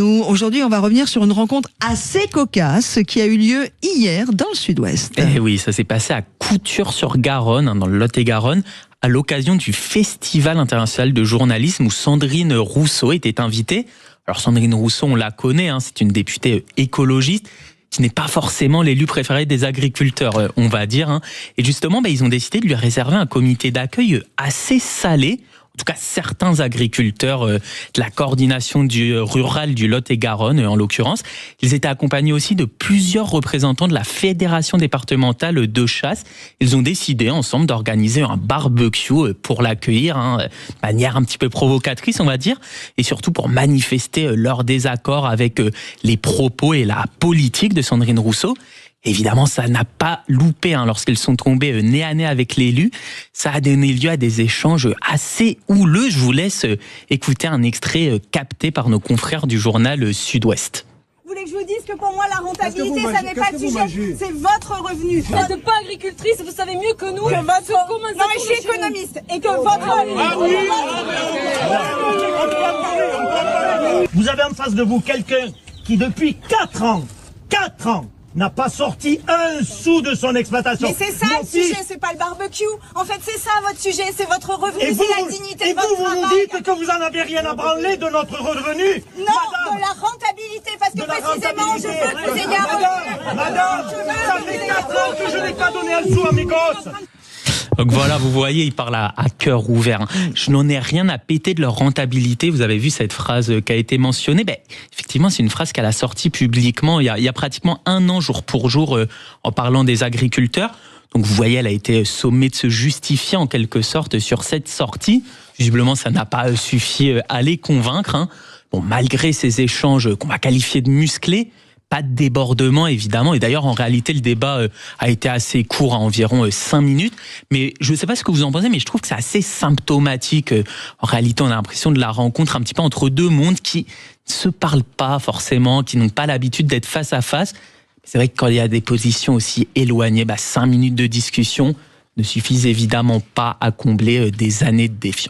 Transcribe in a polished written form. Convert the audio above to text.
Nous, aujourd'hui, on va revenir sur une rencontre assez cocasse qui a eu lieu hier dans le Sud-Ouest. Eh oui, ça s'est passé à Couture-sur-Garonne, dans le Lot-et-Garonne, à l'occasion du Festival international de journalisme où Sandrine Rousseau était invitée. Alors Sandrine Rousseau, on la connaît, c'est une députée écologiste qui n'est pas forcément l'élu préféré des agriculteurs, on va dire. Et justement, ils ont décidé de lui réserver un comité d'accueil assez salé. En tout cas, certains agriculteurs de la coordination rurale du Lot-et-Garonne, en l'occurrence, ils étaient accompagnés aussi de plusieurs représentants de la Fédération départementale de chasse. Ils ont décidé ensemble d'organiser un barbecue pour l'accueillir, de manière un petit peu provocatrice, on va dire, et surtout pour manifester leur désaccord avec les propos et la politique de Sandrine Rousseau. Évidemment, ça n'a pas loupé lorsqu'ils sont tombés nez à nez avec l'élu. Ça a donné lieu à des échanges assez houleux. Je vous laisse écouter un extrait capté par nos confrères du journal Sud-Ouest. Vous voulez que je vous dise que pour moi, la rentabilité, ça n'est pas le sujet, c'est votre revenu. Vous n'êtes pas agricultrice, vous savez mieux que nous. Non, mais je suis économiste et que votre... Vous avez en face de vous quelqu'un qui, depuis 4 ans, n'a pas sorti un sou de son exploitation. Mais c'est ça le sujet, c'est pas le barbecue. En fait, c'est ça votre sujet, c'est votre revenu, c'est la dignité de votre travail. Et vous nous dites que vous en avez rien à branler de notre revenu. Non, madame, de la rentabilité, parce que précisément, je veux que vous ayez un revenu. Madame, ça fait 4 ans que je n'ai pas donné un sou à mes gosses. Donc voilà, vous voyez, il parle à cœur ouvert. Je n'en ai rien à péter de leur rentabilité. Vous avez vu cette phrase qui a été mentionnée. Effectivement, c'est une phrase qu'elle a sortie publiquement il y a pratiquement 1 an, jour pour jour, en parlant des agriculteurs. Donc vous voyez, elle a été sommée de se justifier en quelque sorte sur cette sortie. Visiblement, ça n'a pas suffi à les convaincre. Bon, malgré ces échanges qu'on va qualifier de musclés, pas de débordement, évidemment. Et d'ailleurs, en réalité, le débat a été assez court, à environ 5 minutes. Mais je ne sais pas ce que vous en pensez, mais je trouve que c'est assez symptomatique. En réalité, on a l'impression de la rencontre un petit peu entre deux mondes qui ne se parlent pas forcément, qui n'ont pas l'habitude d'être face à face. C'est vrai que quand il y a des positions aussi éloignées, 5 minutes de discussion ne suffisent évidemment pas à combler des années de défiance.